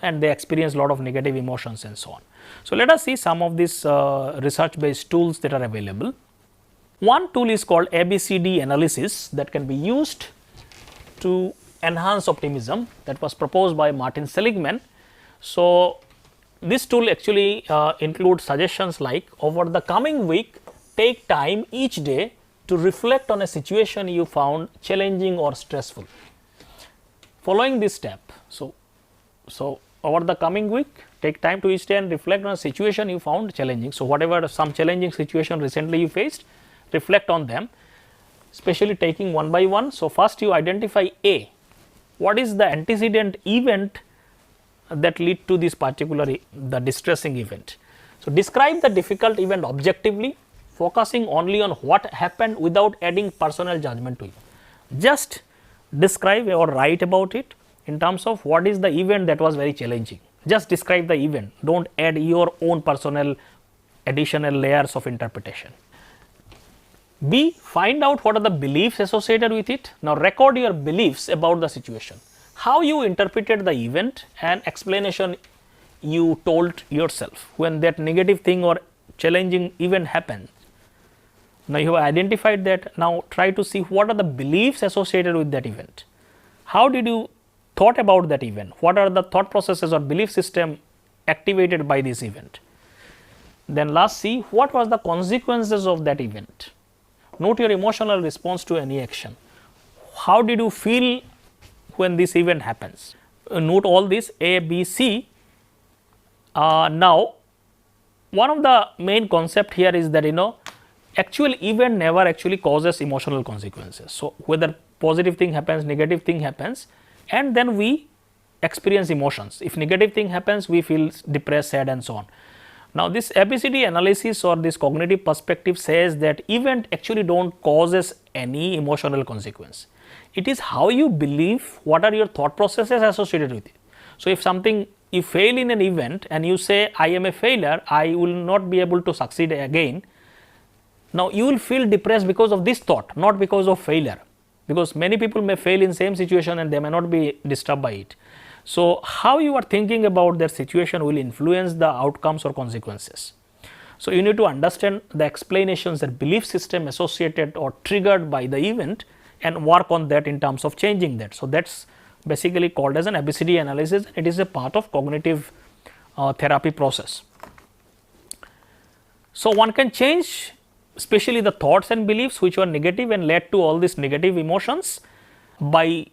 and they experience a lot of negative emotions and so on. So, let us see some of these research based tools that are available. One tool is called ABCD analysis that can be used to enhance optimism, that was proposed by Martin Seligman. So, this tool actually includes suggestions like, over the coming week, take time each day to reflect on a situation you found challenging or stressful. Following this step, so over the coming week, take time to each day and reflect on a situation you found challenging. So, whatever some challenging situation recently you faced, reflect on them, especially taking one by one. So, first you identify A, what is the antecedent event that lead to this particular the distressing event. So, describe the difficult event objectively, focusing only on what happened without adding personal judgment to it. Just describe or write about it in terms of what is the event that was very challenging. Just describe the event, do not add your own personal additional layers of interpretation. B, find out what are the beliefs associated with it. Now, record your beliefs about the situation, how you interpreted the event and explanation you told yourself when that negative thing or challenging event happened. Now, you have identified that. Now, try to see what are the beliefs associated with that event. How did you thought about that event? What are the thought processes or belief system activated by this event? Then last, see what was the consequences of that event. Note your emotional response to any action. How did you feel when this event happens? Note all this A, B, C. Now, one of the main concept here is that actual event never actually causes emotional consequences. So, whether positive thing happens, negative thing happens, and then we experience emotions. If negative thing happens, we feel depressed, sad and so on. Now, this ABCD analysis or this cognitive perspective says that event actually do not causes any emotional consequence. It is how you believe, what are your thought processes associated with it. So, if something you fail in an event and you say I am a failure, I will not be able to succeed again. Now, you will feel depressed because of this thought, not because of failure, because many people may fail in same situation and they may not be disturbed by it. So, how you are thinking about that situation will influence the outcomes or consequences. So, you need to understand the explanations that belief system associated or triggered by the event and work on that in terms of changing that. So, that is basically called as an ABCD analysis. It is a part of cognitive therapy process. So, one can change especially the thoughts and beliefs which were negative and led to all these negative emotions by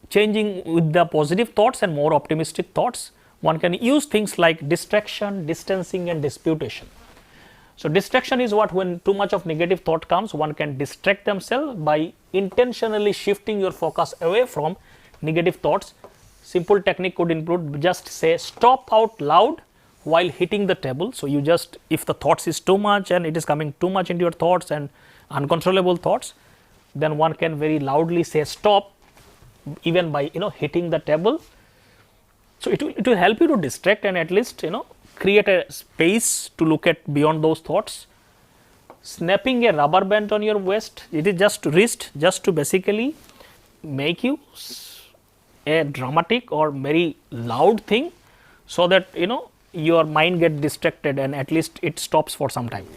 changing with the positive thoughts and more optimistic thoughts. One can use things like distraction, distancing and disputation. So, distraction is what, when too much of negative thought comes, one can distract themselves by intentionally shifting your focus away from negative thoughts. Simple technique could include just say stop out loud while hitting the table. So, you just, if the thoughts is too much and it is coming too much into your thoughts and uncontrollable thoughts, then one can very loudly say stop, even by hitting the table. So, it will help you to distract and at least create a space to look at beyond those thoughts. Snapping a rubber band on your waist, it is just wrist, just to basically make you a dramatic or very loud thing, so that your mind get distracted and at least it stops for some time.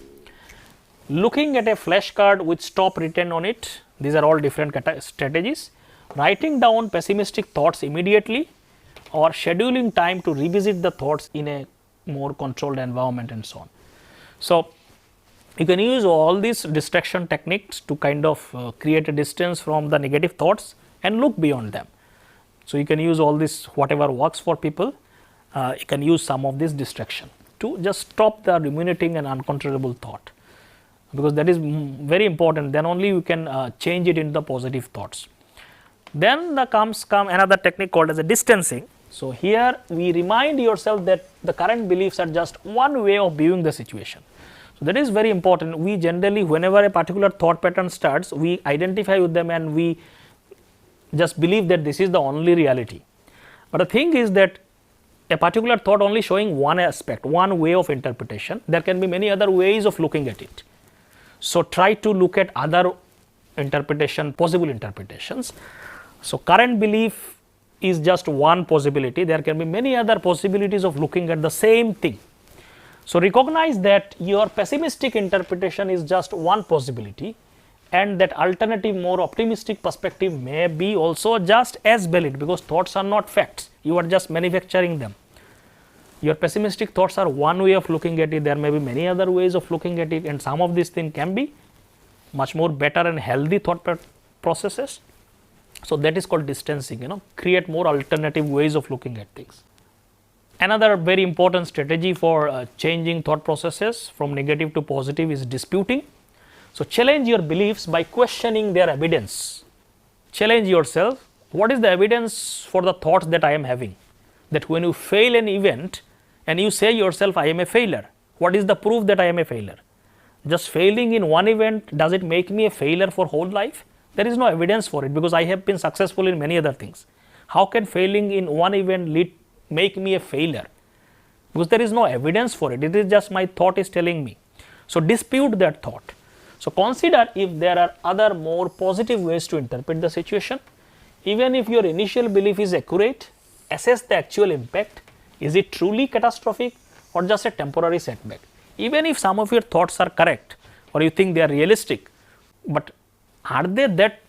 Looking at a flashcard with stop written on it, these are all different strategies. Writing down pessimistic thoughts immediately or scheduling time to revisit the thoughts in a more controlled environment and so on. So, you can use all these distraction techniques to kind of create a distance from the negative thoughts and look beyond them. So, you can use all this, whatever works for people, you can use some of this distraction to just stop the ruminating and uncontrollable thought. because that is very important. Then only you can change it into the positive thoughts. Then comes another technique called as a distancing. So, here we remind yourself that the current beliefs are just one way of viewing the situation. So, that is very important. We generally, whenever a particular thought pattern starts, we identify with them and we just believe that this is the only reality. But the thing is that a particular thought only showing one aspect, one way of interpretation, there can be many other ways of looking at it. So, try to look at other possible interpretations. So, current belief is just one possibility, there can be many other possibilities of looking at the same thing. So, recognize that your pessimistic interpretation is just one possibility, and that alternative, more optimistic perspective may be also just as valid, because thoughts are not facts, you are just manufacturing them. Your pessimistic thoughts are one way of looking at it, there may be many other ways of looking at it, and some of these things can be much more better and healthy thought processes. So, that is called distancing, create more alternative ways of looking at things. Another very important strategy for changing thought processes from negative to positive is disputing. So, challenge your beliefs by questioning their evidence. Challenge yourself, what is the evidence for the thoughts that I am having? That when you fail an event and you say yourself, I am a failure, what is the proof that I am a failure? Just failing in one event, does it make me a failure for whole life? There is no evidence for it, because I have been successful in many other things. How can failing in one event make me a failure? Because there is no evidence for it, it is just my thought is telling me. So, dispute that thought. So, consider if there are other more positive ways to interpret the situation. Even if your initial belief is accurate, assess the actual impact. Is it truly catastrophic or just a temporary setback? Even if some of your thoughts are correct or you think they are realistic, but are they that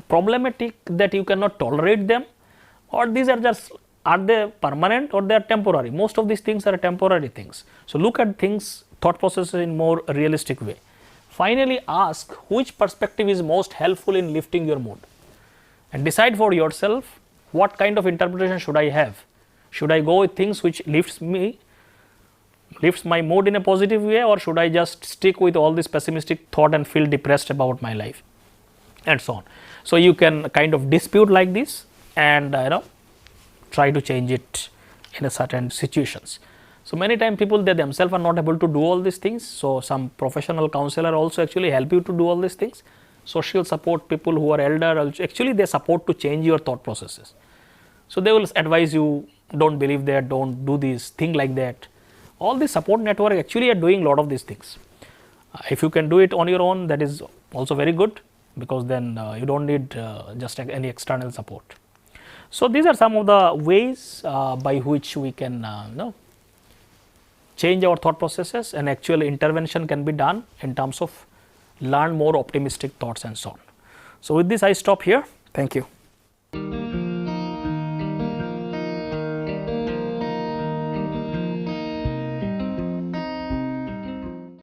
problematic that you cannot tolerate them, or these are just, are they permanent or they are temporary? Most of these things are temporary things. So, look at things, thought processes in more realistic way. Finally, ask which perspective is most helpful in lifting your mood, and decide for yourself what kind of interpretation should I have. Should I go with things which lifts my mood in a positive way, or should I just stick with all this pessimistic thought and feel depressed about my life, and so on. So, you can kind of dispute like this and try to change it in a certain situations. So, many times people, they themselves are not able to do all these things. So, some professional counselor also actually help you to do all these things. Social support, people who are elder, actually they support to change your thought processes. So, they will advise you, don't believe that, don't do this, think like that. All the support network actually are doing a lot of these things. If you can do it on your own, that is also very good, because then you don't need just any external support. So, these are some of the ways by which we can change our thought processes, and actual intervention can be done in terms of learn more optimistic thoughts and so on. So, with this I stop here. Thank you.